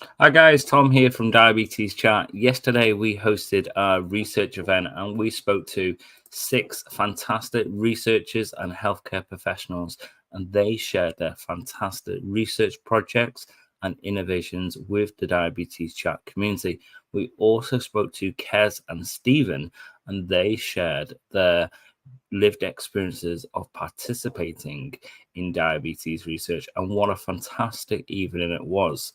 Hi guys, Tom here from Diabetes Chat. Yesterday we hosted a research event and we spoke to 6 fantastic researchers and healthcare professionals, and they shared their fantastic research projects and innovations with the Diabetes Chat community. We also spoke to Kez and Stephen, and they shared their lived experiences of participating in diabetes research, and what a fantastic evening it was.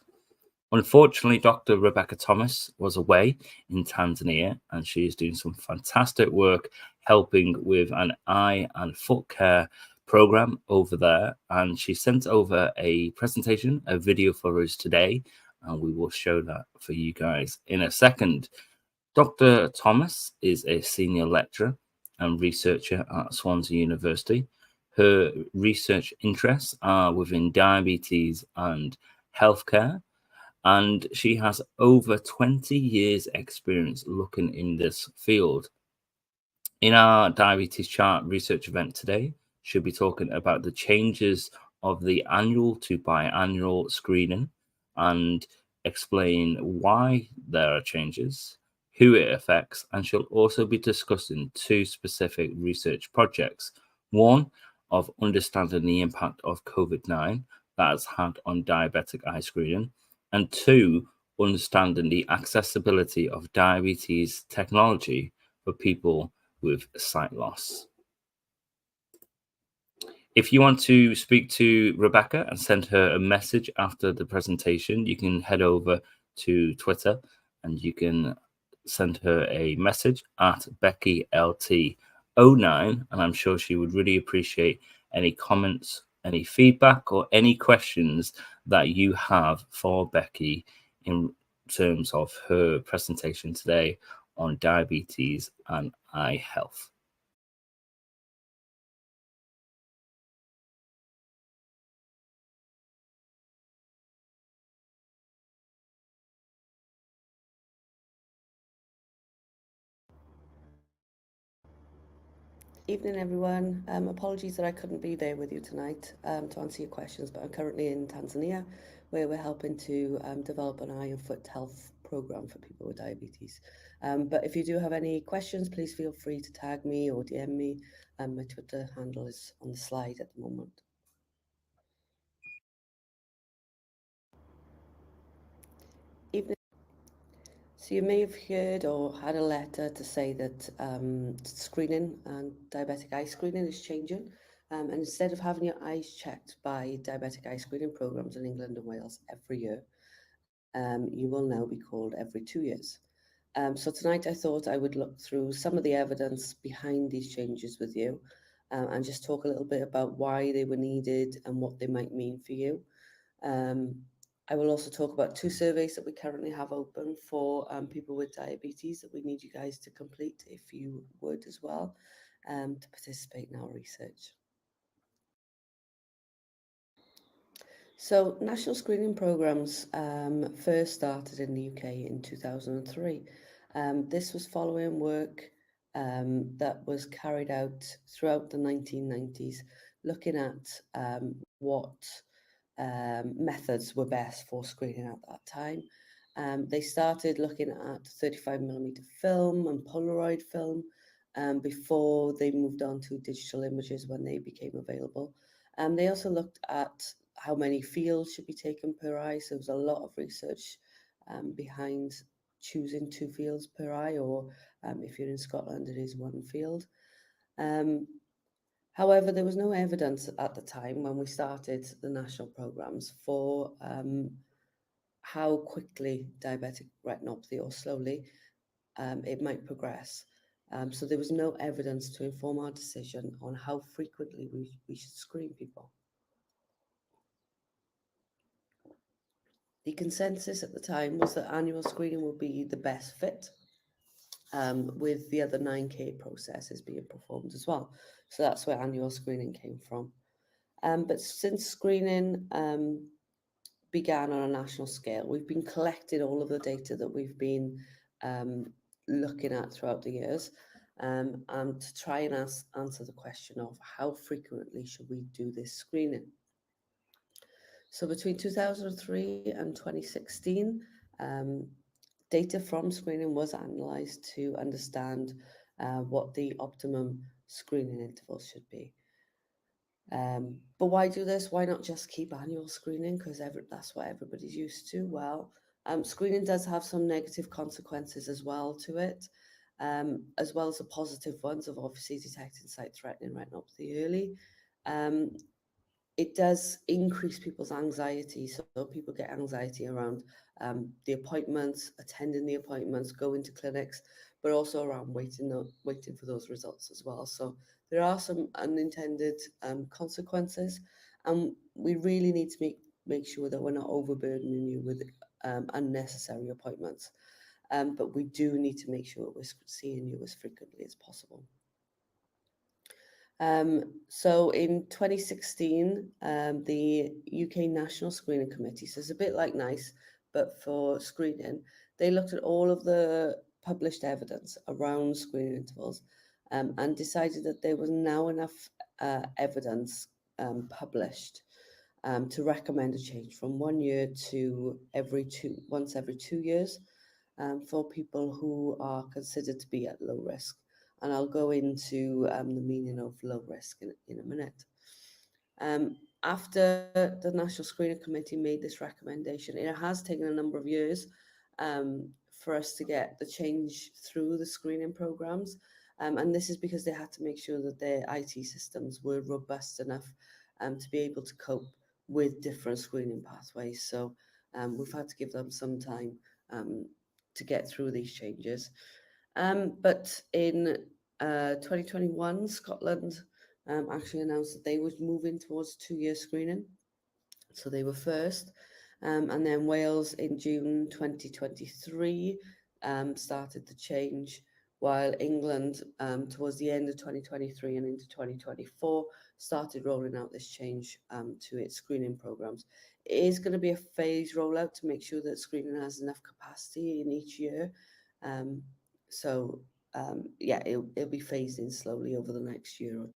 Unfortunately, Dr. Rebecca Thomas was away in Tanzania, and she is doing some fantastic work helping with an eye and foot care program over there. And she sent over a presentation, a video for us today, and we will show that for you guys in a second. Dr. Thomas is a senior lecturer and researcher at Swansea University. Her research interests are within diabetes and healthcare, and she has over 20 years experience looking in this field. In our diabetes chart research event today, she'll be talking about the changes of the annual to biannual screening and explain why there are changes, who it affects, and she'll also be discussing 2 specific research projects. One of understanding the impact of COVID-19 that has had on diabetic eye screening, and 2, understanding the accessibility of diabetes technology for people with sight loss. If you want to speak to Rebecca and send her a message after the presentation, you can head over to Twitter and you can send her a message at BeckyLT09, and I'm sure she would really appreciate any comments, any feedback, or any questions that you have for Becky in terms of her presentation today on diabetes and eye health. Evening, everyone. Apologies that I couldn't be there with you tonight to answer your questions, but I'm currently in Tanzania, where we're helping to develop an eye and foot health program for people with diabetes. But if you do have any questions, please feel free to tag me or DM me. My Twitter handle is on the slide at the moment. Evening. So you may have heard or had a letter to say that screening and diabetic eye screening is changing. And instead of having your eyes checked by diabetic eye screening programs in England and Wales every year, you will now be called every 2 years. So tonight I thought I would look through some of the evidence behind these changes with you, and just talk a little bit about why they were needed and what they might mean for you. Um, I will also talk about 2 surveys that we currently have open for people with diabetes that we need you guys to complete if you would as well, to participate in our research. So, national screening programs first started in the UK in 2003. This was following work that was carried out throughout the 1990s, looking at what methods were best for screening at that time. They started looking at 35mm film and Polaroid film before they moved on to digital images when they became available. They also looked at how many fields should be taken per eye. So there was a lot of research behind choosing 2 fields per eye, or if you're in Scotland, it is 1 field. Um, However, there was no evidence at the time when we started the national programs for how quickly diabetic retinopathy or slowly it might progress. So there was no evidence to inform our decision on how frequently we should screen people. The consensus at the time was that annual screening would be the best fit, with the other 9K processes being performed as well. So that's where annual screening came from. But since screening began on a national scale, we've been collecting all of the data that we've been um, looking at throughout the years, and to try and answer the question of how frequently should we do this screening. So between 2003 and 2016, data from screening was analysed to understand what the optimum screening intervals should be. But why do this? Why not just keep annual screening? Because that's what everybody's used to. Well, screening does have some negative consequences as well to it, as well as the positive ones of obviously detecting sight-threatening retinopathy early. Um, it does increase people's anxiety. So people get anxiety around the appointments, attending the appointments, going to clinics, but also around waiting for those results as well. So there are some unintended consequences, and we really need to make sure that we're not overburdening you with unnecessary appointments. But we do need to make sure we're seeing you as frequently as possible. So in 2016, the UK National Screening Committee, so it's a bit like NICE, but for screening, they looked at all of the published evidence around screening intervals and decided that there was now enough evidence published to recommend a change from 1 year to once every 2 years for people who are considered to be at low risk. And I'll go into the meaning of low risk in a minute. After the National Screening Committee made this recommendation, it has taken a number of years for us to get the change through the screening programs. And this is because they had to make sure that their IT systems were robust enough to be able to cope with different screening pathways. So we've had to give them some time to get through these changes. But in 2021, Scotland actually announced that they were moving towards 2-year screening. So they were first. And then Wales in June 2023 started the change, while England towards the end of 2023 and into 2024 started rolling out this change to its screening programs. It is going to be a phased rollout to make sure that screening has enough capacity in each year. Yeah, it'll be phased in slowly over the next year.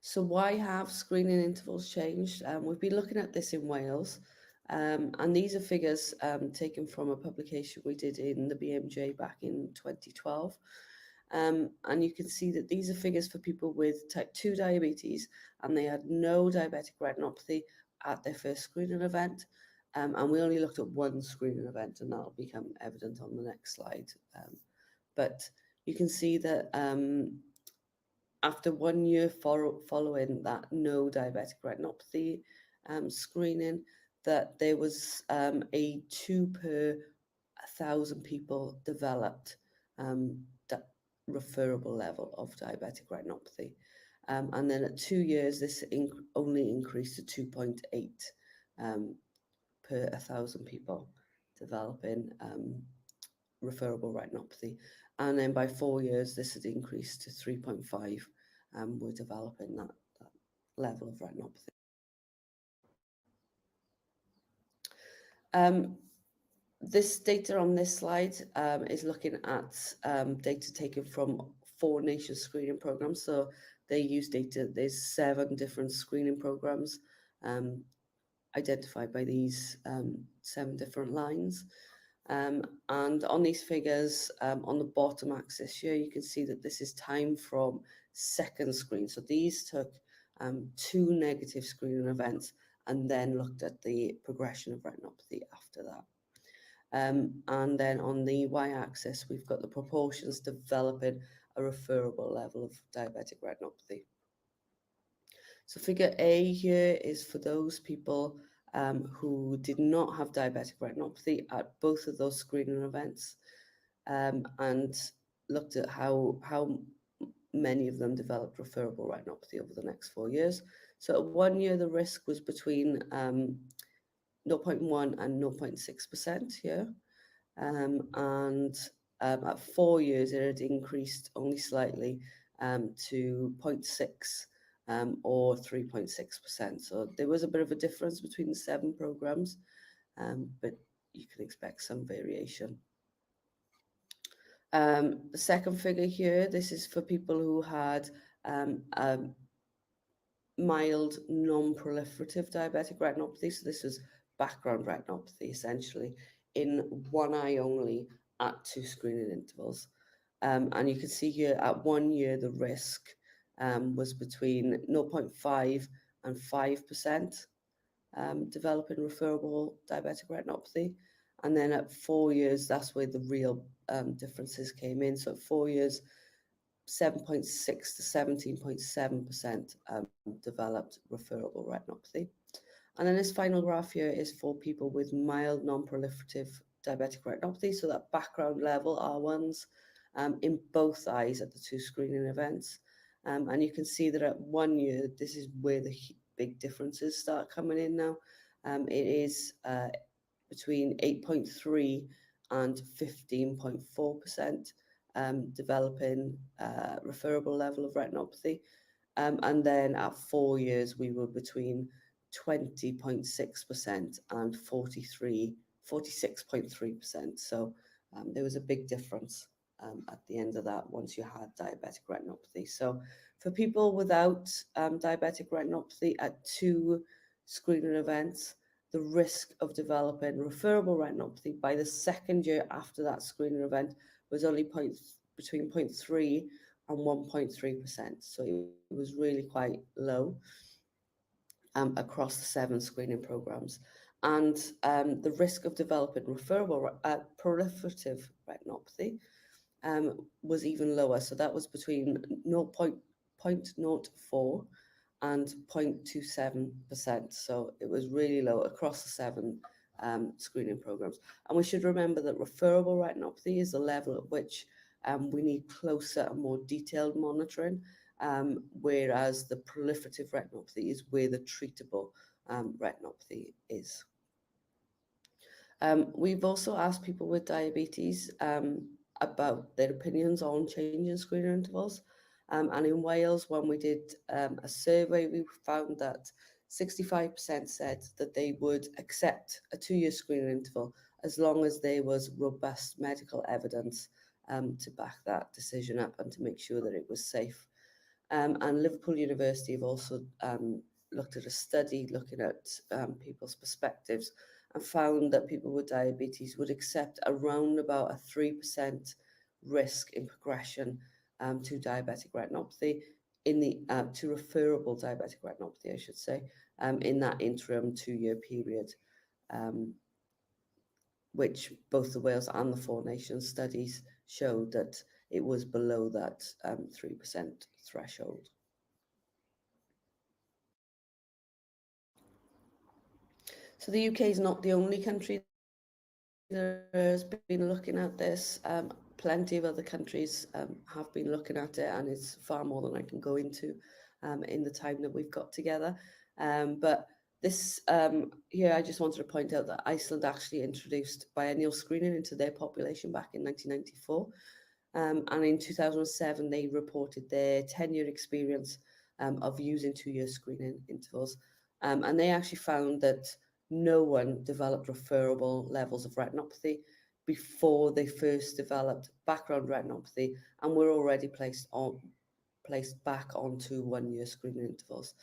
So why have screening intervals changed? We've been looking at this in Wales, and these are figures taken from a publication we did in the BMJ back in 2012. And you can see that these are figures for people with type 2 diabetes, and they had no diabetic retinopathy at their first screening event. And we only looked at one screening event, and that'll become evident on the next slide. But you can see that after 1 year following that no diabetic retinopathy screening, that there was a 2 per 1,000 people developed that referable level of diabetic retinopathy. And then at 2 years, this only increased to 2.8 per 1,000 people developing referable retinopathy. And then by 4 years, this had increased to 3.5. We're developing that level of retinopathy. This data on this slide is looking at data taken from 4 nation screening programs. So they use data, there's 7 different screening programs identified by these 7 different lines. And on these figures, on the bottom axis here, you can see that this is time from second screen. So these took 2 negative screening events and then looked at the progression of retinopathy after that. And then on the y-axis, we've got the proportions developing a referable level of diabetic retinopathy. So figure A here is for those people who did not have diabetic retinopathy at both of those screening events, and looked at how many of them developed referable retinopathy over the next 4 years. So at 1 year, the risk was between 0.1 and 0.6% here. And at 4 years, it had increased only slightly to 0.6 or 3.6%. So there was a bit of a difference between the 7 programs, but you can expect some variation. The second figure here, this is for people who had mild non-proliferative diabetic retinopathy. So this was background retinopathy essentially in one eye only at 2 screening intervals. And you can see here at 1 year, the risk was between 0.5 and 5% developing referable diabetic retinopathy. And then at 4 years, that's where the real differences came in. So at 4 years, 7.6 to 17.7% developed referable retinopathy. And then this final graph here is for people with mild non-proliferative diabetic retinopathy, so that background level R1s in both eyes at the 2 screening events. And you can see that at 1 year, this is where the big differences start coming in now. It is between 8.3 and 15.4% developing referable level of retinopathy. And then at 4 years, we were between 20.6% and 46.3%. So there was a big difference at the end of that once you had diabetic retinopathy. So for people without diabetic retinopathy at 2 screening events, the risk of developing referable retinopathy by the second year after that screening event was only between 0.3 and 1.3%. So it was really quite low across the 7 screening programs. And the risk of developing referable proliferative retinopathy was even lower. So that was between 0.04 and 0.27%. So it was really low across the 7 screening programs. And we should remember that referable retinopathy is the level at which we need closer and more detailed monitoring, whereas the proliferative retinopathy is where the treatable retinopathy is. We've also asked people with diabetes about their opinions on changing screening intervals. And in Wales, when we did a survey, we found that 65% said that they would accept a 2-year screening interval as long as there was robust medical evidence to back that decision up and to make sure that it was safe. And Liverpool University have also looked at a study looking at people's perspectives and found that people with diabetes would accept around about a 3% risk in progression to diabetic retinopathy in the to referable diabetic retinopathy, I should say, in that interim 2-year period, which both the Wales and the 4 Nations studies showed that it was below that 3% threshold. So the UK is not the only country that has been looking at this. Plenty of other countries have been looking at it, and it's far more than I can go into in the time that we've got together. But this here, I just wanted to point out that Iceland actually introduced biennial screening into their population back in 1994. And in 2007, they reported their 10-year experience of using 2-year screening intervals. And they actually found that no one developed referable levels of retinopathy before they first developed background retinopathy and were already placed back onto 1-year screening intervals.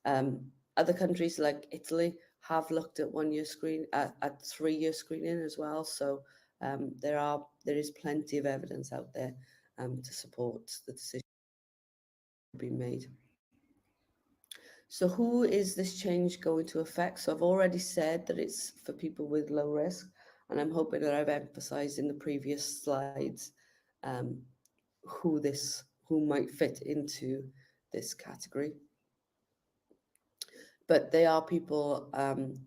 Other countries like Italy have looked at 1-year at 3-year screening as well. So there is plenty of evidence out there to support the decision being made. So who is this change going to affect? So I've already said that it's for people with low risk, and I'm hoping that I've emphasized in the previous slides who might fit into this category. But they are people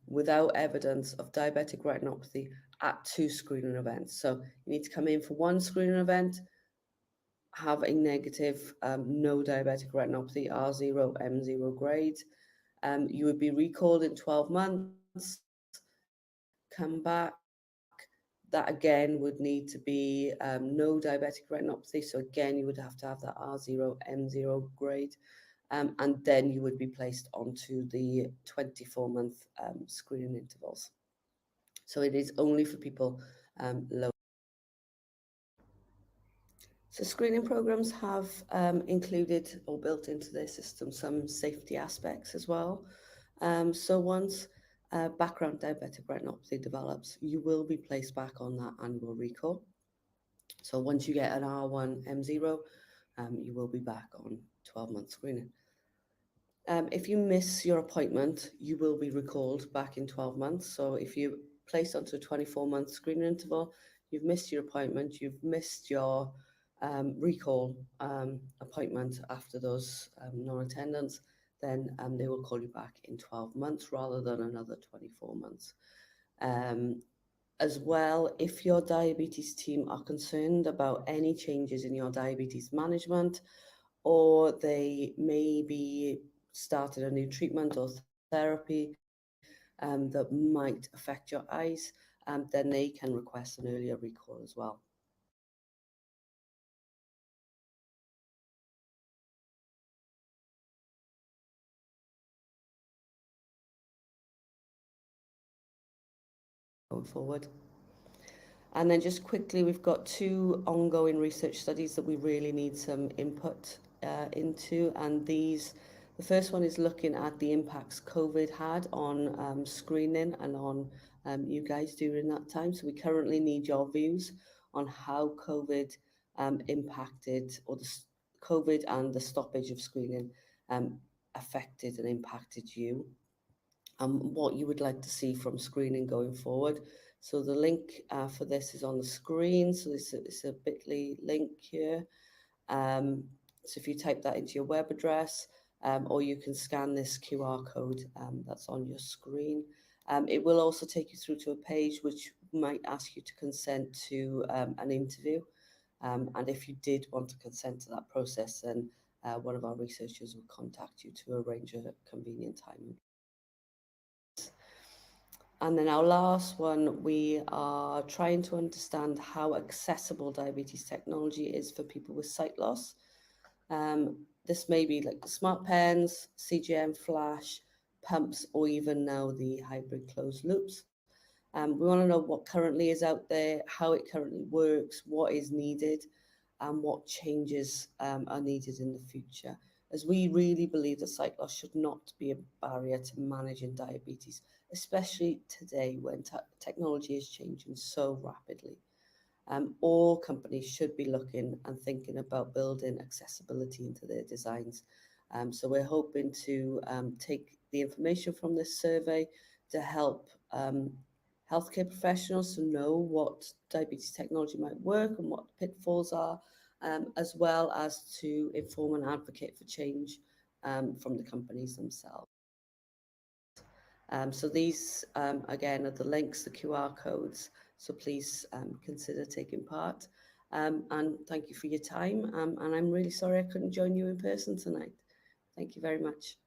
without evidence of diabetic retinopathy at 2 screening events. So you need to come in for 1 screening event, have a negative no diabetic retinopathy R0, M0 grade. You would be recalled in 12 months, come back. That again would need to be no diabetic retinopathy. So again, you would have to have that R0, M0 grade. And then you would be placed onto the 24-month screening intervals. So it is only for people low. So screening programs have included or built into their system some safety aspects as well. So once background diabetic retinopathy develops, you will be placed back on that annual recall. So once you get an R1M0, you will be back on 12-month screening. If you miss your appointment, you will be recalled back in 12 months. So if you're placed onto a 24-month screening interval, you've missed your appointment, you've missed your recall appointment after those non-attendance, then they will call you back in 12 months rather than another 24 months. As well, if your diabetes team are concerned about any changes in your diabetes management, or they maybe started a new treatment or therapy that might affect your eyes, then they can request an earlier recall as well. Going forward. And then just quickly, we've got 2 ongoing research studies that we really need some input into. And these, the first one is looking at the impacts COVID had on screening and on you guys during that time. So we currently need your views on how COVID impacted, or the COVID and the stoppage of screening affected and impacted you, and what you would like to see from screening going forward. So the link for this is on the screen. So it's a bit.ly link here. So if you type that into your web address, or you can scan this QR code that's on your screen. It will also take you through to a page which might ask you to consent to an interview. And if you did want to consent to that process, then one of our researchers will contact you to arrange a convenient time. And then our last one, we are trying to understand how accessible diabetes technology is for people with sight loss. This may be like the smart pens, CGM flash, pumps, or even now the hybrid closed loops. We want to know what currently is out there, how it currently works, what is needed, and what changes are needed in the future, as we really believe that sight loss should not be a barrier to managing diabetes, especially today when technology is changing so rapidly. All companies should be looking and thinking about building accessibility into their designs. So we're hoping to take the information from this survey to help healthcare professionals to know what diabetes technology might work and what the pitfalls are, as well as to inform and advocate for change from the companies themselves. So these, again, are the links, the QR codes. So please consider taking part. And thank you for your time. And I'm really sorry I couldn't join you in person tonight. Thank you very much.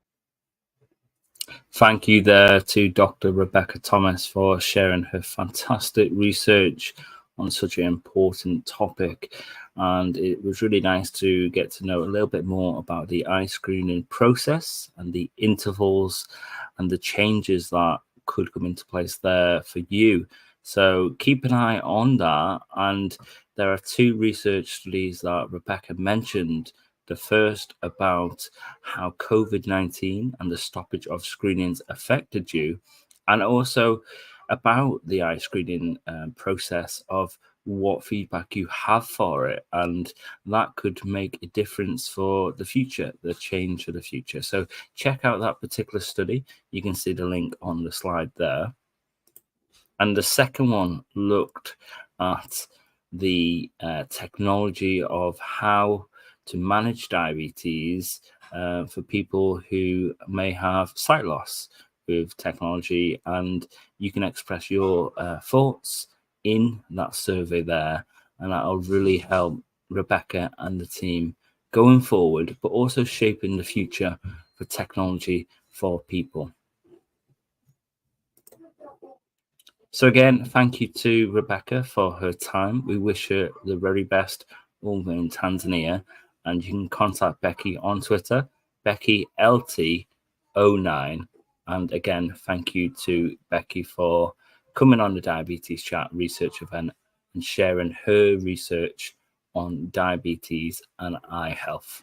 Thank you there to Dr. Rebecca Thomas for sharing her fantastic research on such an important topic. And it was really nice to get to know a little bit more about the eye screening process and the intervals and the changes that could come into place there for you. So keep an eye on that. And there are 2 research studies that Rebecca mentioned. The first about how COVID-19 and the stoppage of screenings affected you, and also about the eye screening process of what feedback you have for it, and that could make a difference for the future, the change for the future. So check out that particular study. You can see the link on the slide there. And the second one looked at the technology of how to manage diabetes for people who may have sight loss with technology. And you can express your thoughts in that survey there, and that'll really help Rebecca and the team going forward, but also shaping the future for technology for people. So again, thank you to Rebecca for her time. We wish her the very best over in Tanzania. And you can contact Becky on Twitter, BeckyLT09. And again, thank you to Becky for coming on the Diabetes Chat research event and sharing her research on diabetes and eye health.